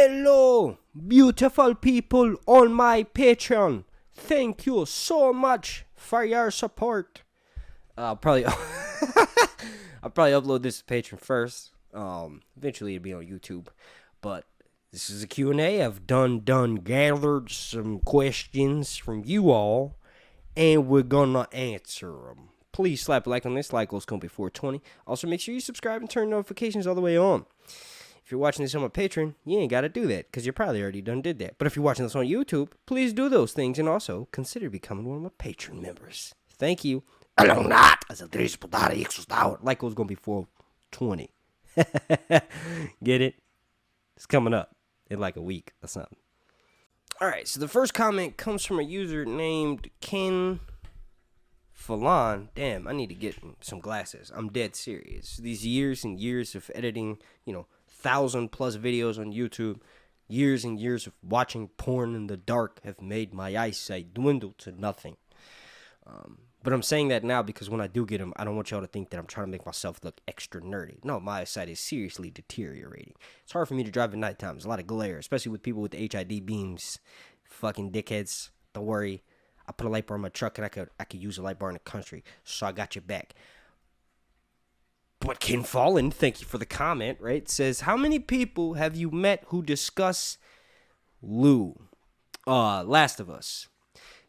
Hello, beautiful people on my Patreon. Thank you so much for your support. I'll probably upload this to Patreon first. Eventually it'll be on YouTube. But this is a Q&A. I've done gathered some questions from you all, and we're gonna answer them. Please slap a like on this. Like goes going before 20. Also, make sure you subscribe and turn notifications all the way on. If you're watching this on my Patreon, you ain't got to do that because you probably already did that. But if you're watching this on YouTube, please do those things and also consider becoming one of my Patreon members. Thank you. Like goes going before 20. Get it? It's coming up in like a week or something. All right, so the first comment comes from a user named Ken Falan. Damn, I need to get some glasses. I'm dead serious. These years and years of editing, 1,000+ videos on YouTube, years and years of watching porn in the dark have made my eyesight dwindle to nothing. But I'm saying that now because when I do get them, I don't want y'all to think that I'm trying to make myself look extra nerdy. No, my eyesight is seriously deteriorating. It's hard for me to drive at nighttime. There's a lot of glare, especially with people with the HID beams. Fucking dickheads. Don't worry. I put a light bar in my truck, and I could use a light bar in the country, so I got your back. But Ken Fallen, thank you for the comment, right? Says, how many people have you met who discuss Last of Us,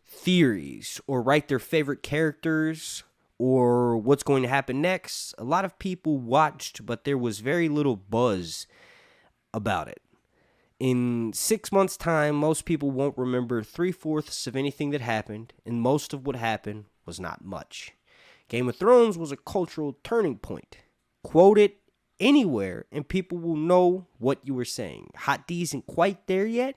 theories, or write their favorite characters, or what's going to happen next? A lot of people watched, but there was very little buzz about it. In 6 months' time, most people won't remember 3/4 of anything that happened, and most of what happened was not much. Game of Thrones was a cultural turning point. Quote it anywhere, and people will know what you were saying. Hot D isn't quite there yet.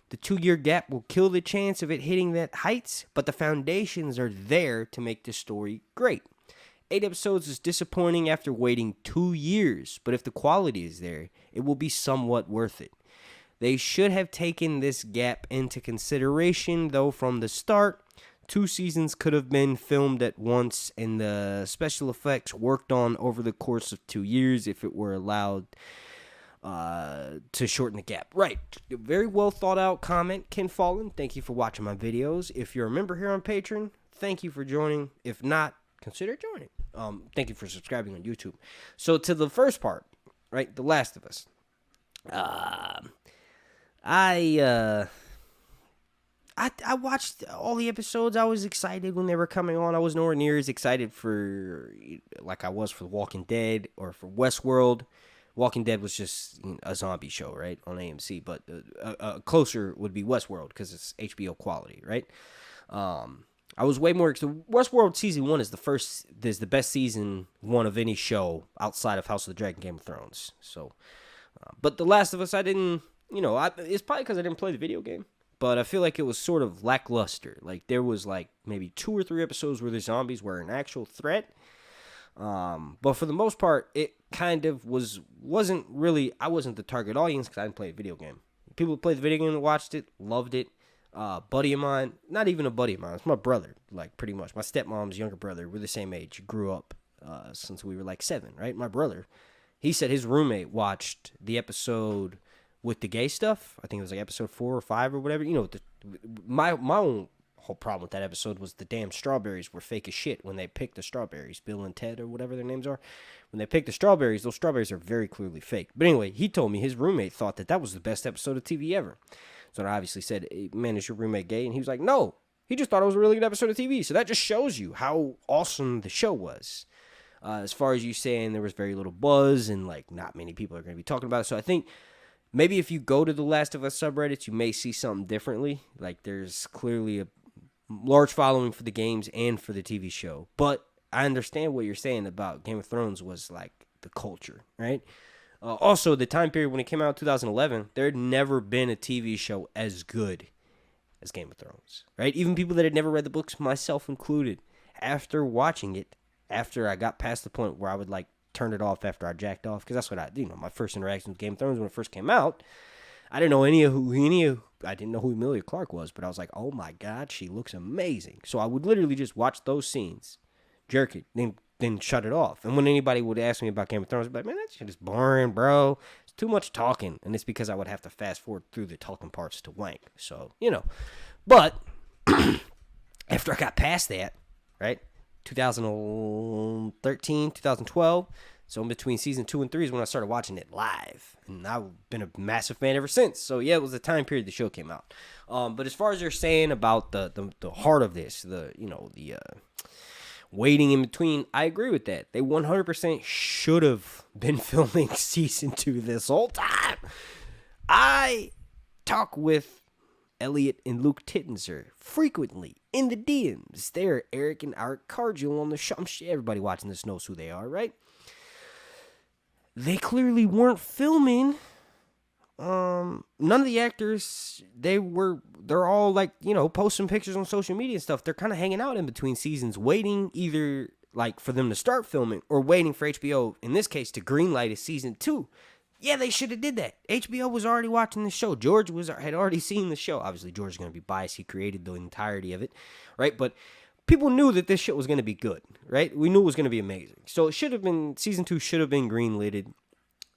The 2-year gap will kill the chance of it hitting that heights, but the foundations are there to make the story great. 8 episodes is disappointing after waiting 2 years, but if the quality is there, it will be somewhat worth it. They should have taken this gap into consideration, though, from the start. 2 seasons could have been filmed at once, and the special effects worked on over the course of 2 years if it were allowed to shorten the gap. Right. Very well thought out comment, Ken Fallen. Thank you for watching my videos. If you're a member here on Patreon, thank you for joining. If not, consider joining. Thank you for subscribing on YouTube. So to the first part, right, The Last of Us. I watched all the episodes. I was excited when they were coming on. I was nowhere near as excited like I was for Walking Dead or for Westworld. Walking Dead was just a zombie show, right, on AMC. But closer would be Westworld because it's HBO quality, right? I was way more excited. Westworld season 1 is the best season 1 of any show outside of House of the Dragon, Game of Thrones. So, but The Last of Us, I didn't. It's probably because I didn't play the video game, but I feel like it was sort of lackluster. Like, there was, maybe 2 or 3 episodes where the zombies were an actual threat. But for the most part, it kind of wasn't really, I wasn't the target audience because I didn't play a video game. People who played the video game and watched it, loved it. Buddy of mine, not even a buddy of mine, it's my brother, pretty much. My stepmom's younger brother, we're the same age, grew up since we were 7, right? My brother, he said his roommate watched the episode with the gay stuff. I think it was episode 4 or 5 or whatever. My own whole problem with that episode was the damn strawberries were fake as shit when they picked the strawberries. Bill and Ted or whatever their names are. When they picked the strawberries, those strawberries are very clearly fake. But anyway, he told me his roommate thought that was the best episode of TV ever. So I obviously said, hey, man, is your roommate gay? And he was like, no. He just thought it was a really good episode of TV. So that just shows you how awesome the show was. As far as you saying there was very little buzz and not many people are going to be talking about it. So I think maybe if you go to the Last of Us subreddit, you may see something differently. There's clearly a large following for the games and for the TV show. But I understand what you're saying about Game of Thrones was the culture, right? Also, the time period when it came out in 2011, there had never been a TV show as good as Game of Thrones, right? Even people that had never read the books, myself included, after watching it, after I got past the point where I would turn it off after I jacked off, because that's what my first interaction with Game of Thrones when it first came out. I didn't know I didn't know who Emilia Clarke was, but I was like, oh my God, she looks amazing. So I would literally just watch those scenes, jerk it, then shut it off. And when anybody would ask me about Game of Thrones, I'd be like, man, that shit is boring, bro. It's too much talking, and it's because I would have to fast forward through the talking parts to wank. So, But after I got past that, right, 2013, 2012, so in between season 2 and 3 is when I started watching it live, and I've been a massive fan ever since. So yeah, it was the time period the show came out. But as far as you're saying about the heart of this, the waiting in between, I agree with that. They 100% should have been filming season 2 this whole time. I talk with Elliot and Luke Tittenser frequently in the DMs. They're Eric and Art Cargill on the show. I'm sure everybody watching this knows who they are, right? They clearly weren't filming. None of the actors, they're all like, posting pictures on social media and stuff. They're kind of hanging out in between seasons, waiting either like for them to start filming or waiting for HBO, in this case, to greenlight a season 2. Yeah, they should have did that. HBO was already watching the show. George had already seen the show. Obviously, George is going to be biased. He created the entirety of it, right? But people knew that this shit was going to be good, right? We knew it was going to be amazing. So it should have been, season 2 should have been greenlighted,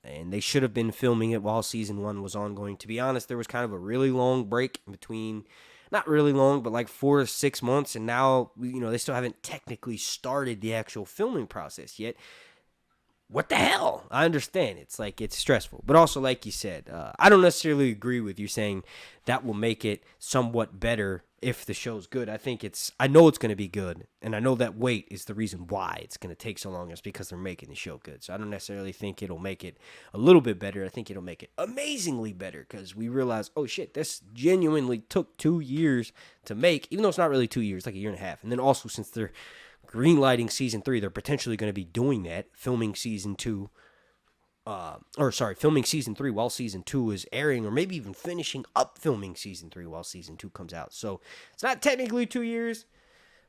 and they should have been filming it while season 1 was ongoing. To be honest, there was kind of a really long break in between, not really long, but like 4 to 6 months, and now, they still haven't technically started the actual filming process yet. What the hell? I understand. It's stressful. But also, like you said, I don't necessarily agree with you saying that will make it somewhat better if the show's good. I know it's going to be good. And I know that wait is the reason why it's going to take so long. It's because they're making the show good. So I don't necessarily think it'll make it a little bit better. I think it'll make it amazingly better because we realize, oh shit, this genuinely took 2 years to make, even though it's not really 2 years, like a year and a half. And then also, since they're greenlighting season 3, they're potentially going to be doing that, filming season 3 while season 2 is airing, or maybe even finishing up filming season 3 while season 2 comes out. So it's not technically 2 years,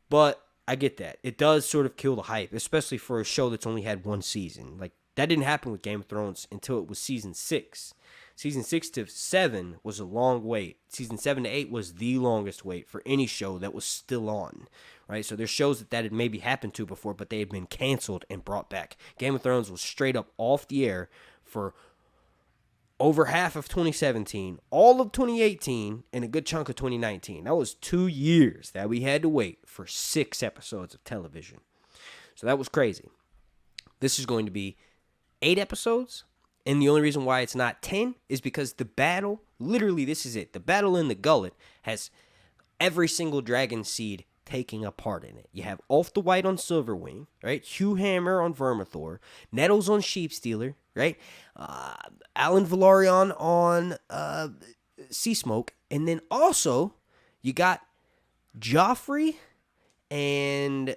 but I get that. It does sort of kill the hype, especially for a show that's only had 1 season. Like, that didn't happen with Game of Thrones until it was season 6. Season 6 to 7 was a long wait. Season 7 to 8 was the longest wait for any show that was still on, right? So there's shows that had maybe happened to before, but they had been canceled and brought back. Game of Thrones was straight up off the air for over half of 2017, all of 2018, and a good chunk of 2019. That was 2 years that we had to wait for 6 episodes of television. So that was crazy. This is going to be 8 episodes. And the only reason why it's not 10 is because the battle, literally this is it, the battle in the gullet has every single dragon seed taking a part in it. You have Ulf the White on Silverwing, right? Hugh Hammer on Vermithor, Nettles on Sheepstealer, right? Alan Velaryon on Sea Smoke, and then also you got Joffrey and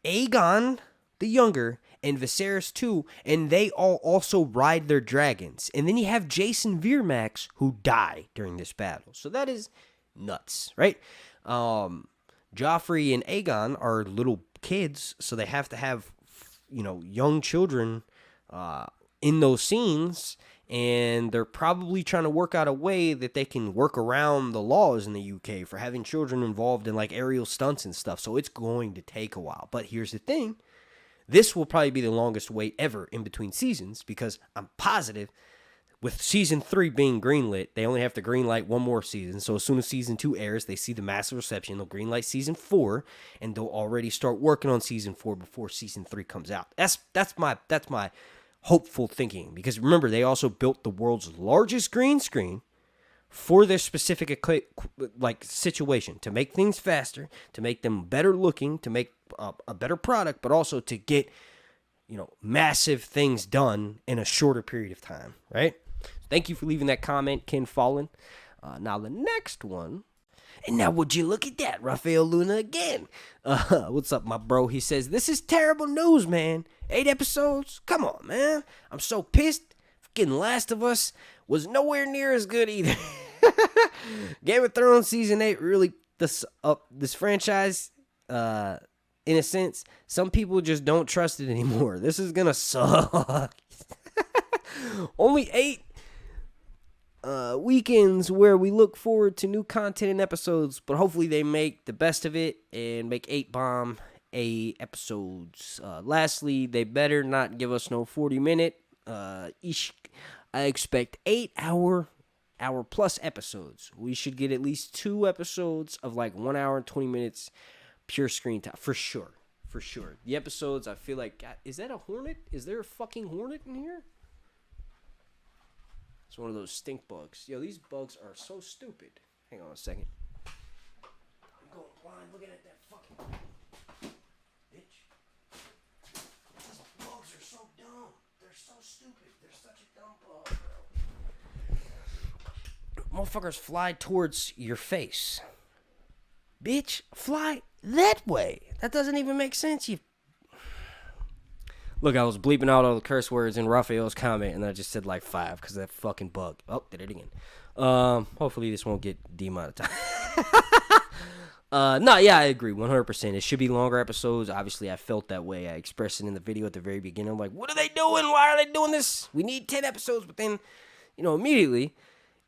Aegon the Younger and Viserys too, and they all also ride their dragons. And then you have Jason Veermax who die during this battle. So that is nuts, right? Joffrey and Aegon are little kids, so they have to have, young children in those scenes, and they're probably trying to work out a way that they can work around the laws in the UK for having children involved in like aerial stunts and stuff. So it's going to take a while. But here's the thing. This will probably be the longest wait ever in between seasons, because I'm positive with season 3 being greenlit, they only have to greenlight 1 more season. So as soon as season 2 airs, they see the massive reception, they'll greenlight season 4, and they'll already start working on season 4 before season 3 comes out. That's my hopeful thinking, because remember, they also built the world's largest green screen for their specific situation, to make things faster, to make them better looking, to make a better product, but also to get massive things done in a shorter period of time, right? Thank you for leaving that comment, Ken Fallen. Now the next one, and now would you look at that, Rafael Luna again. What's up, my bro? He says, this is terrible news, man. 8 episodes? Come on, man. I'm so pissed. Fucking Last of Us was nowhere near as good either. Game of Thrones season 8 really this franchise, in a sense. Some people just don't trust it anymore. This is gonna suck. Only 8 weekends where we look forward to new content and episodes, but hopefully they make the best of it and make 8 bomb episodes. Lastly, they better not give us no 40-minute I expect 8 hour plus episodes. We should get at least 2 episodes of like 1 hour and 20 minutes pure screen time. For sure. The episodes, I feel like, God, is that a hornet? Is there a fucking hornet in here? It's one of those stink bugs. Yo, these bugs are so stupid. Hang on a second. I'm going blind looking at that fucking bitch. These bugs are so dumb. They're so stupid. They're such a dumb bug, bro. Motherfuckers fly towards your face. Bitch, fly that way. That doesn't even make sense. You Look, I was bleeping out all the curse words in Rafael's comment, and I just said like 5 because of that fucking bug. Oh, did it again. Hopefully this won't get demonetized. No, yeah, I agree 100%. It should be longer episodes. Obviously, I felt that way. I expressed it in the video at the very beginning. I'm like, what are they doing? Why are they doing this? We need 10 episodes. But then, immediately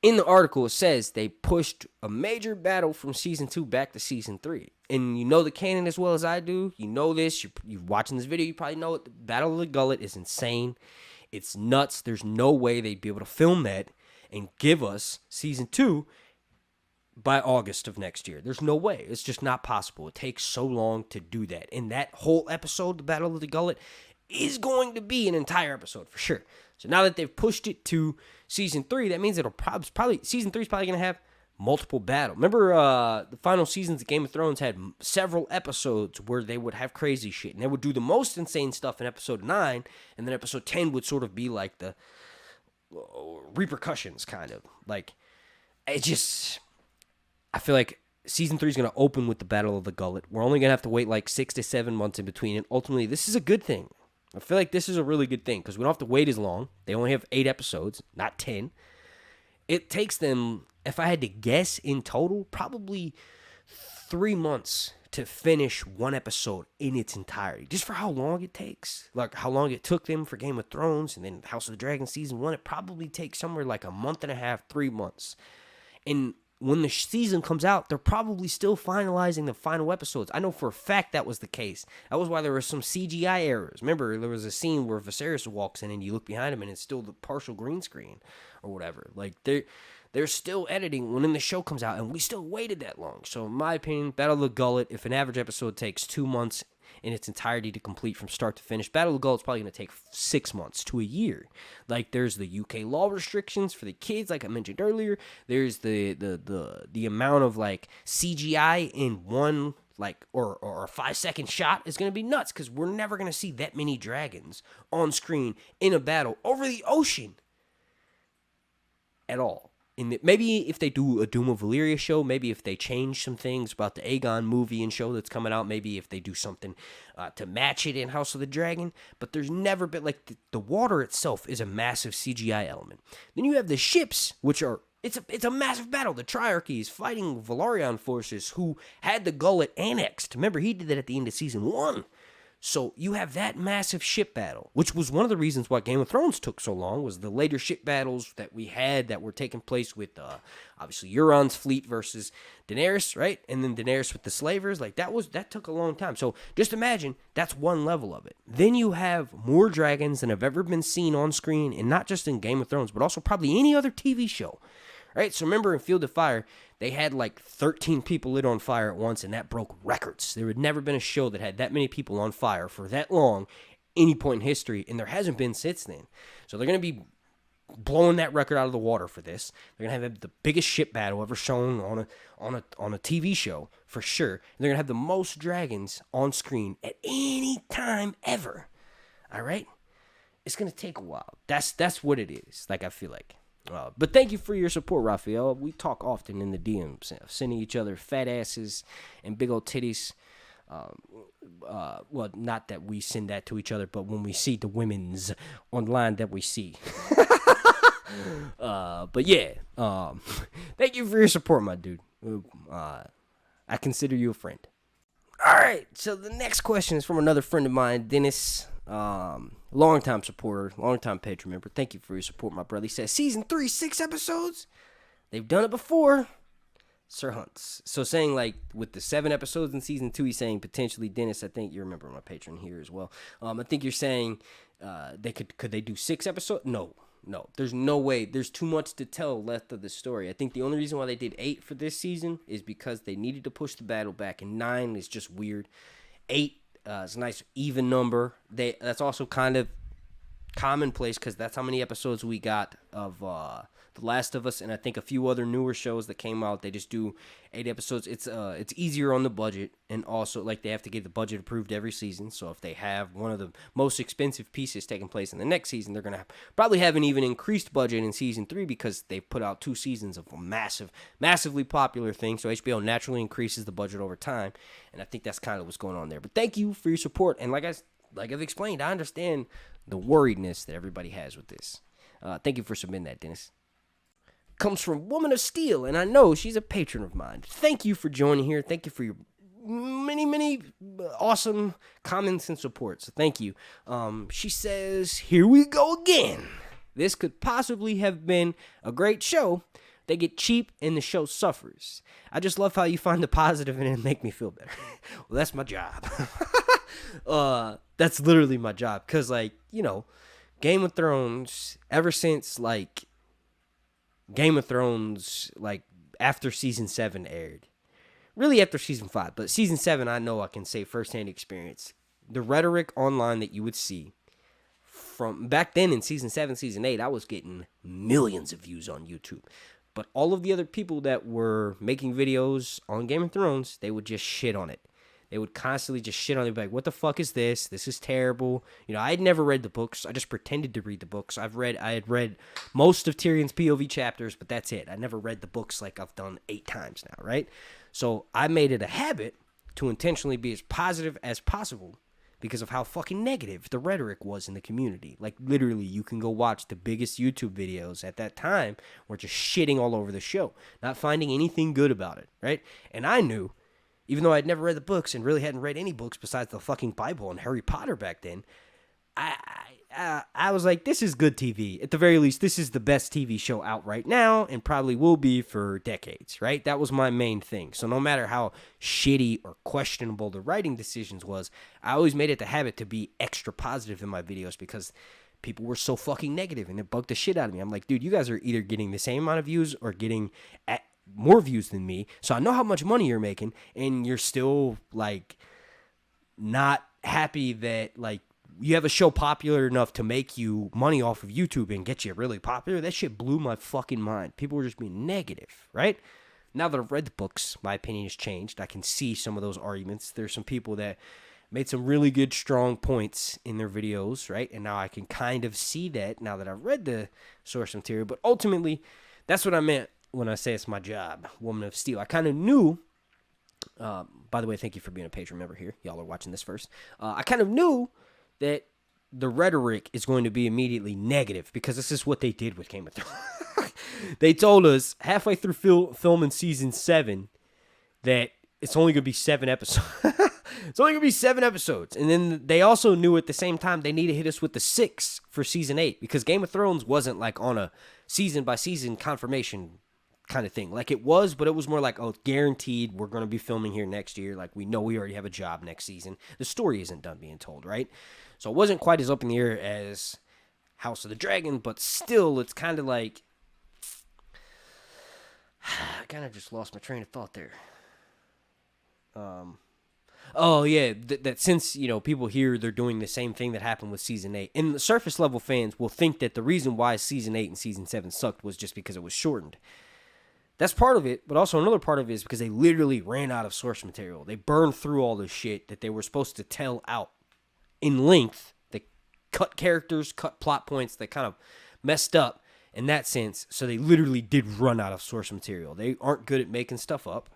in the article, it says they pushed a major battle from Season 2 back to Season 3. And you know the canon as well as I do. You know this. You're watching this video. You probably know it. The Battle of the Gullet is insane. It's nuts. There's no way they'd be able to film that and give us Season 2 by August of next year. There's no way. It's just not possible. It takes so long to do that. And that whole episode, the Battle of the Gullet, is going to be an entire episode for sure. So now that they've pushed it to Season 3, that means it'll probably Season 3 is probably going to have multiple battles. Remember the final seasons of Game of Thrones had several episodes where they would have crazy shit. And they would do the most insane stuff in episode 9. And then episode 10 would sort of be like the repercussions, kind of. Like, it just... I feel like Season 3 is going to open with the Battle of the Gullet. We're only going to have to wait like 6 to 7 months in between. And ultimately, this is a good thing. I feel like this is a really good thing because we don't have to wait as long. They only have 8 episodes, not 10. It takes them, if I had to guess in total, probably 3 months to finish one episode in its entirety. Just for how long it takes. Like how long it took them for Game of Thrones and then House of the Dragon Season 1. It probably takes somewhere like a month and a half, 3 months. And when the season comes out, they're probably still finalizing the final episodes. I know for a fact that was the case. That was why there were some CGI errors. Remember, there was a scene where Viserys walks in and you look behind him and it's still the partial green screen or whatever. Like, they're still editing when the show comes out, and we still waited that long. So, in my opinion, Battle of the Gullet, if an average episode takes 2 months in its entirety to complete from start to finish, Battle of the Gullet is probably going to take 6 months to a year. Like, there's the UK law restrictions for the kids, like I mentioned earlier. There's the amount of, like, CGI in one, like, or a 5-second shot is going to be nuts, because we're never going to see that many dragons on screen in a battle over the ocean at all. Maybe if they do a Doom of Valyria show, maybe if they change some things about the AEGON movie and show that's coming out, maybe if they do something to match it in House of the Dragon. But there's never been, like, the water itself is a massive CGI element. Then you have the ships, which are, it's a massive battle. The Triarchy is fighting Velaryon forces who had the Gullet annexed. Remember, he did that at the end of Season 1. So you have that massive ship battle, which was one of the reasons why Game of Thrones took so long, was the later ship battles that we had that were taking place with, obviously, Euron's fleet versus Daenerys, right? And then Daenerys with the slavers. Like, that took a long time. So just imagine, that's one level of it. Then you have more dragons than have ever been seen on screen, and not just in Game of Thrones, but also probably any other TV show, right? So remember in Field of Fire, they had like 13 people lit on fire at once, and that broke records. There had never been a show that had that many people on fire for that long, any point in history, and there hasn't been since then. So they're going to be blowing that record out of the water for this. They're going to have the biggest ship battle ever shown on a TV show, for sure. And they're going to have the most dragons on screen at any time ever. All right? It's going to take a while. That's what it is, like, I feel like. But thank you for your support, Rafael. We talk often in the DMs, sending each other fat asses and big old titties. Well, not that we send that to each other, but when we see the women's online that we see. But yeah, thank you for your support, my dude. I consider you a friend. All right, so the next question is from another friend of mine, Dennis. Long-time supporter, long-time patron member. Thank you for your support, my brother. He says, Season 3, 6 episodes? They've done it before. Sir Hunts. So saying, like, with the 7 episodes in Season 2, he's saying potentially, Dennis, I think you remember my patron here as well. I think you're saying could they do 6 episodes? No. No, there's no way. There's too much to tell left of the story. I think the only reason why they did 8 for this season is because they needed to push the battle back, and 9 is just weird. 8 is a nice even number. That's also kind of commonplace because that's how many episodes we got of The Last of Us, and I think a few other newer shows that came out. They just do 8 episodes. It's easier on the budget, and also like they have to get the budget approved every season. So if they have one of the most expensive pieces taking place in the next season, they're gonna probably have an even increased budget in season 3 because they've put out 2 seasons of a massively popular thing. So HBO naturally increases the budget over time, and I think that's kind of what's going on there. But thank you for your support, and like I've explained, I understand the worriedness that everybody has with this. Thank you for submitting that, Dennis. Comes from Woman of Steel, and I know she's a patron of mine. Thank you for joining here. Thank you for your many awesome comments and support. So thank you. She says, here we go again. This could possibly have been a great show. They get cheap and the show suffers. I just love how you find the positive in it and make me feel better. Well, that's my job. That's literally my job. Because, like, you know, Game of Thrones, ever since, like, Game of Thrones, like, after Season 7 aired. Really after Season 5, but Season 7, I know I can say firsthand experience. The rhetoric online that you would see from back then in Season 7, Season 8, I was getting millions of views on YouTube. But all of the other people that were making videos on Game of Thrones, they would just shit on it. They would constantly just shit on it, like, what the fuck is this? This is terrible. You know, I had never read the books. I just pretended to read the books. I had read most of Tyrion's POV chapters, but that's it. I never read the books like I've done 8 times now, right? So I made it a habit to intentionally be as positive as possible because of how fucking negative the rhetoric was in the community. Like, literally, you can go watch the biggest YouTube videos at that time were just shitting all over the show, not finding anything good about it, right? And I knew, even though I'd never read the books and really hadn't read any books besides the fucking Bible and Harry Potter back then, I was like, this is good TV. At the very least, this is the best TV show out right now and probably will be for decades, right? That was my main thing. So no matter how shitty or questionable the writing decisions was, I always made it the habit to be extra positive in my videos because people were so fucking negative and it bugged the shit out of me. I'm like, dude, you guys are either getting the same amount of views or getting more views than me, so I know how much money you're making, and you're still, like, not happy that, like, you have a show popular enough to make you money off of YouTube and get you really popular. That shit blew my fucking mind. People were just being negative, right? Now that I've read the books, my opinion has changed. I can see some of those arguments. There's some people that made some really good, strong points in their videos, right? And now I can kind of see that now that I've read the source material, but ultimately, that's what I meant when I say it's my job, Woman of Steel. I kind of knew, by the way, thank you for being a patron member here. Y'all are watching this first. I kind of knew that the rhetoric is going to be immediately negative because this is what they did with Game of Thrones. They told us halfway through filming Season 7 that it's only going to be 7 episodes. It's only going to be 7 episodes. And then they also knew at the same time they need to hit us with the 6 for Season 8 because Game of Thrones wasn't like on a season-by-season confirmation kind of thing. Like it was, but it was more like, oh, guaranteed we're going to be filming here next year. Like we know we already have a job next season. The story isn't done being told, right? So it wasn't quite as up in the air as House of the Dragon, but still it's kind of like, I kind of just lost my train of thought there. Oh yeah, that since, you know, people here, they're doing the same thing that happened with Season 8. And the surface level fans will think that the reason why Season 8 and Season 7 sucked was just because it was shortened. That's part of it, but also another part of it is because they literally ran out of source material. They burned through all the shit that they were supposed to tell out in length. They cut characters, cut plot points that kind of messed up in that sense. So they literally did run out of source material. They aren't good at making stuff up,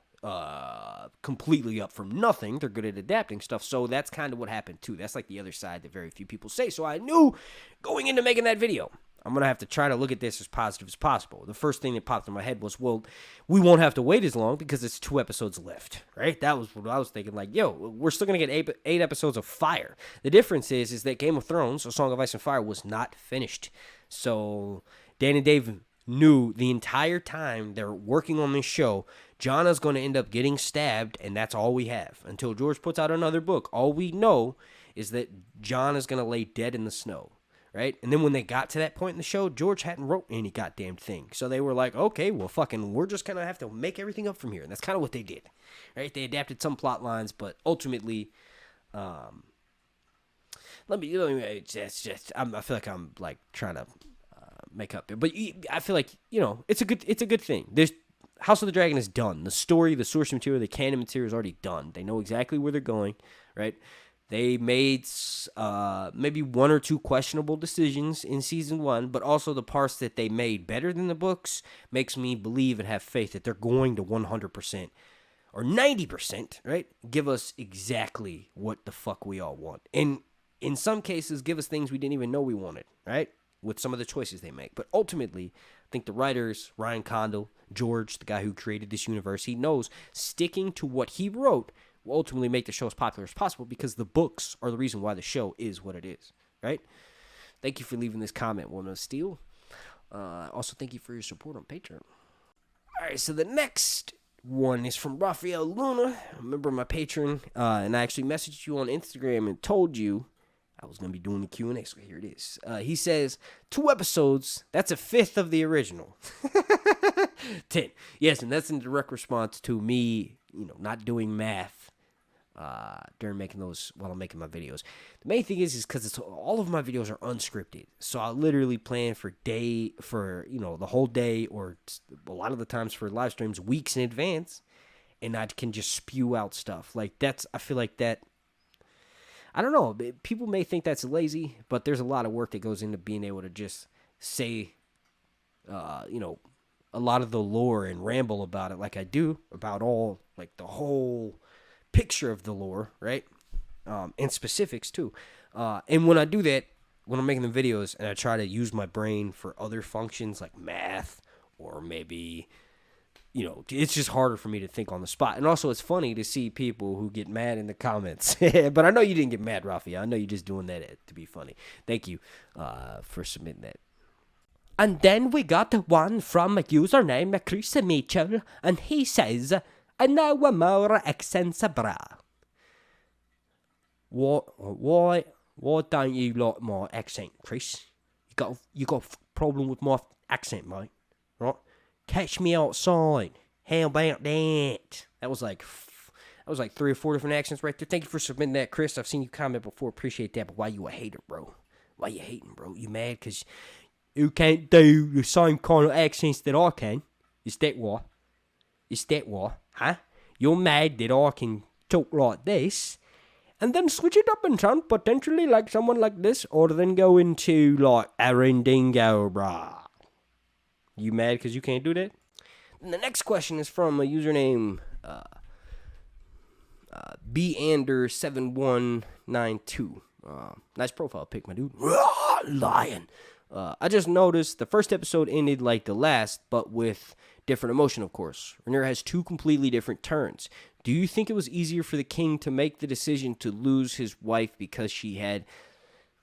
completely up from nothing. They're good at adapting stuff. So that's kind of what happened too. That's like the other side that very few people say. So I knew going into making that video, I'm going to have to try to look at this as positive as possible. The first thing that popped in my head was, well, we won't have to wait as long because it's 2 episodes left, right? That was what I was thinking. Like, yo, we're still going to get 8 episodes of fire. The difference is that Game of Thrones, A Song of Ice and Fire, was not finished. So Dan and Dave knew the entire time they're working on this show, Jonna's going to end up getting stabbed, and that's all we have. Until George puts out another book, all we know is that Jon is going to lay dead in the snow. right? And then when they got to that point in the show, George hadn't wrote any goddamn thing. So they were like, okay, well, fucking, we're just going to have to make everything up from here. And that's kind of what they did, right? They adapted some plot lines, but ultimately, I feel like I'm like trying to make up there. But I feel like, it's a good thing. There's House of the Dragon is done. The story, the source material, the canon material is already done. They know exactly where they're going, right? They made maybe one or two questionable decisions in season 1, but also the parts that they made better than the books makes me believe and have faith that they're going to 100% or 90%, right? Give us exactly what the fuck we all want. And in some cases, give us things we didn't even know we wanted, right? With some of the choices they make. But ultimately, I think the writers, Ryan Condal, George, the guy who created this universe, he knows sticking to what he wrote will ultimately make the show as popular as possible because the books are the reason why the show is what it is, right? Thank you for leaving this comment, WomanOfSteel. Also, thank you for your support on Patreon. All right, so the next one is from Rafael Luna. Remember my patron, and I actually messaged you on Instagram and told you I was going to be doing the Q&A, so here it is. He says, 2 episodes, that's a fifth of the original. 10. Yes, and that's in direct response to me, not doing math during making those, while I'm making my videos. The main thing is because all of my videos are unscripted. So I literally plan for the whole day, or a lot of the times for live streams, weeks in advance, and I can just spew out stuff. Like I feel like that, I don't know, people may think that's lazy, but there's a lot of work that goes into being able to just say, a lot of the lore and ramble about it like I do, about all, like the whole picture of the lore, right? And specifics too. And when I do that, when I'm making the videos and I try to use my brain for other functions like math or maybe, it's just harder for me to think on the spot. And also it's funny to see people who get mad in the comments. But I know you didn't get mad, Rafael. I know you're just doing that to be funny. Thank you for submitting that. And then we got one from a username, Chris Mitchell, and he says, "I know more accents, bruh. Why don't you like my accent, Chris? You got a problem with my accent, mate, right? Catch me outside. How about that?" That was like 3 or 4 different accents right there. Thank you for submitting that, Chris. I've seen you comment before. Appreciate that. But why you a hater, bro? Why you hating, bro? You mad because you can't do the same kind of accents that I can? Is that why? Huh? You're mad that I can talk like this, and then switch it up and sound potentially like someone like this, or then go into like Arendingo, brah. You mad because you can't do that? And the next question is from a username bander7192. Nice profile pic, my dude. Lion. I just noticed the first episode ended like the last, but with different emotion, of course. Rhaenyra has 2 completely different turns. Do you think it was easier for the king to make the decision to lose his wife because she had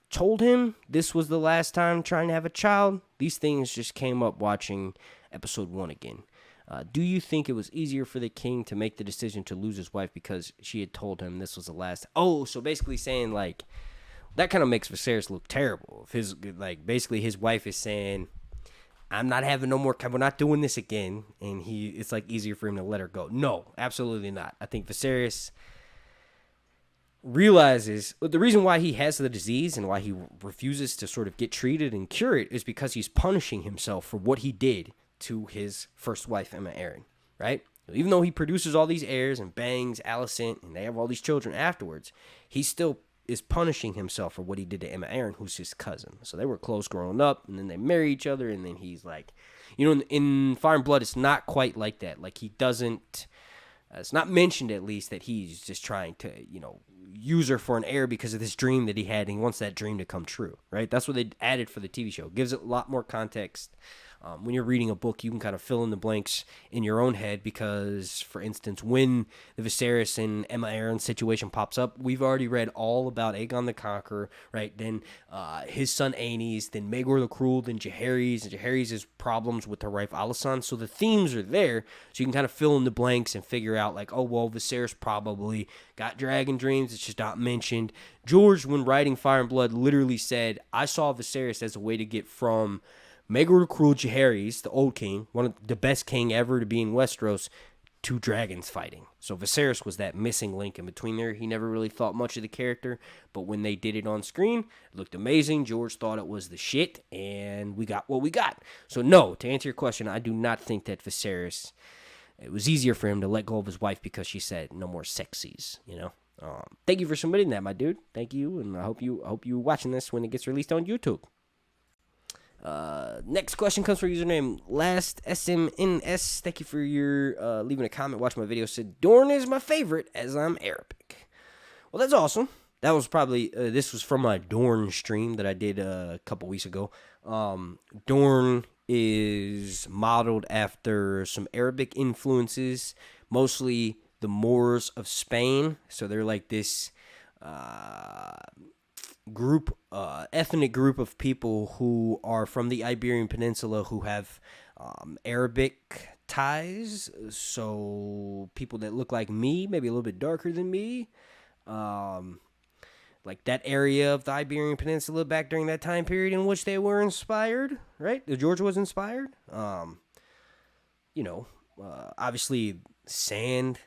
told him this was the last time trying to have a child? These things just came up watching episode 1 again. Do you think it was easier for the king to make the decision to lose his wife because she had told him this was the last? Oh, so basically saying like, that kind of makes Viserys look terrible. If basically his wife is saying, I'm not having no more, we're not doing this again, and it's like easier for him to let her go. No, absolutely not. I think Viserys realizes the reason why he has the disease and why he refuses to sort of get treated and cure it is because he's punishing himself for what he did to his first wife, AnaaaRodarte, right? Even though he produces all these heirs and bangs Alicent and they have all these children afterwards, he still is punishing himself for what he did to AnaaaRodarte, who's his cousin. So they were close growing up, and then they marry each other, and then he's like, in Fire and Blood, it's not quite like that. Like, he doesn't, it's not mentioned at least that he's just trying to, use her for an heir because of this dream that he had, and he wants that dream to come true, right? That's what they added for the TV show. Gives it a lot more context, When you're reading a book, you can kind of fill in the blanks in your own head because, for instance, when the Viserys and Emma Aaron situation pops up, we've already read all about Aegon the Conqueror, right? Then his son Aenys, then Maegor the Cruel, then Jaehaerys, and Jaehaerys' problems with her wife Alysanne. So the themes are there, so you can kind of fill in the blanks and figure out, like, oh, well, Viserys probably got dragon dreams. It's just not mentioned. George, when writing Fire and Blood, literally said, I saw Viserys as a way to get from Maegor the Cruel, Jaehaerys, the old king, one of the best king ever to be in Westeros, to dragons fighting. So Viserys was that missing link in between there. He never really thought much of the character, but when they did it on screen, it looked amazing. George thought it was the shit, and we got what we got. So no, to answer your question, I do not think that Viserys, it was easier for him to let go of his wife because she said no more sexies, you know? Thank you for submitting that, my dude. Thank you, and I hope you're watching this when it gets released on YouTube. Next question comes from username LastSMNS. Thank you for your leaving a comment. Watch my video. Said Dorne is my favorite as I'm Arabic. Well, that's awesome. That was probably this was from my Dorne stream that I did a couple weeks ago. Dorne is modeled after some Arabic influences, mostly the Moors of Spain. So they're like this ethnic group of people who are from the Iberian Peninsula who have Arabic ties. So people that look like me, maybe a little bit darker than me. Like that area of the Iberian Peninsula back during that time period in which they were inspired, right? Georgia was inspired. Obviously sand.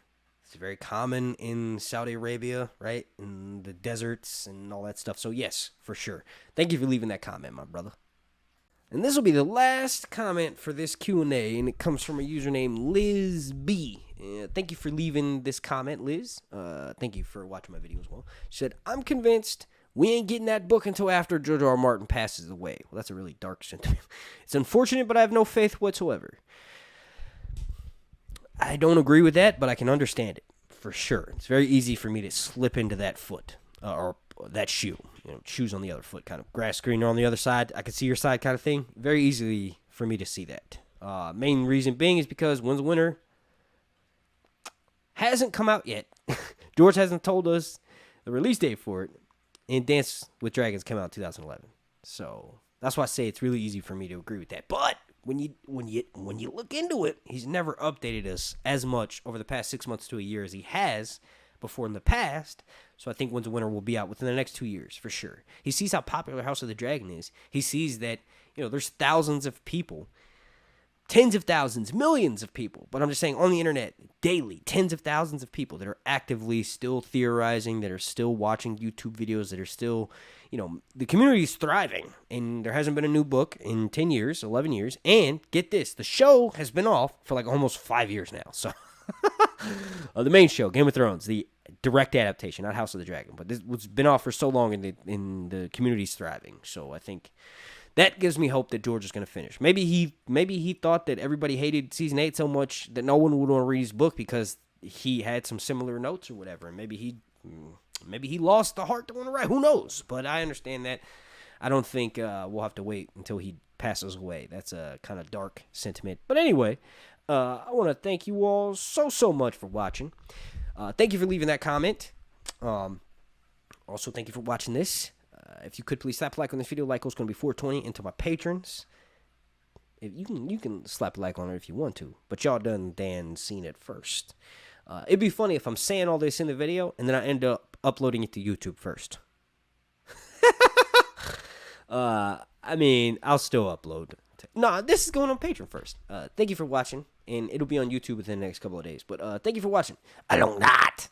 It's very common in Saudi Arabia, right? In the deserts and all that stuff. So yes, for sure. Thank you for leaving that comment, my brother. And this will be the last comment for this Q&A, and it comes from a username Liz B. Thank you for leaving this comment, Liz. Thank you for watching my video as well. She said, I'm convinced we ain't getting that book until after George R. R. Martin passes away. Well, that's a really dark sentiment. It's unfortunate, but I have no faith whatsoever. I don't agree with that, but I can understand it for sure. It's very easy for me to slip into that foot or that shoe. Shoes on the other foot, kind of grass greener on the other side. I can see your side kind of thing. Very easily for me to see that. Main reason being is because Winds of Winter hasn't come out yet. George hasn't told us the release date for it. And Dance with Dragons came out in 2011. So that's why I say it's really easy for me to agree with that. But when you look into it, he's never updated us as much over the past 6 months to a year as he has before in the past. So I think Winds of Winter will be out within the next 2 years for sure. He sees how popular House of the Dragon is. He sees that, there's thousands of people, tens of thousands, millions of people, but I'm just saying on the internet daily, tens of thousands of people that are actively still theorizing, that are still watching YouTube videos, that are still, the community is thriving, and there hasn't been a new book in 10 years, 11 years, and get this, the show has been off for like almost 5 years now, so the main show, Game of Thrones, the direct adaptation, not House of the Dragon, but this was been off for so long, and the community's thriving, so I think that gives me hope that George is going to finish. Maybe he thought that everybody hated season 8 so much that no one would want to read his book because he had some similar notes or whatever, and maybe he lost the heart to want to write. Who knows? But I understand that. I don't think we'll have to wait until he passes away. That's a kind of dark sentiment. But anyway, I want to thank you all so much for watching. Thank you for leaving that comment. Also, thank you for watching this. If you could please slap a like on this video, like goes going to be 420. And to my patrons, if you can slap a like on it if you want to, but y'all done seen it first. It'd be funny if I'm saying all this in the video and then I end up uploading it to YouTube first. I'll still upload. No, this is going on Patreon first. Thank you for watching, and it'll be on YouTube within the next couple of days. But thank you for watching. Along that.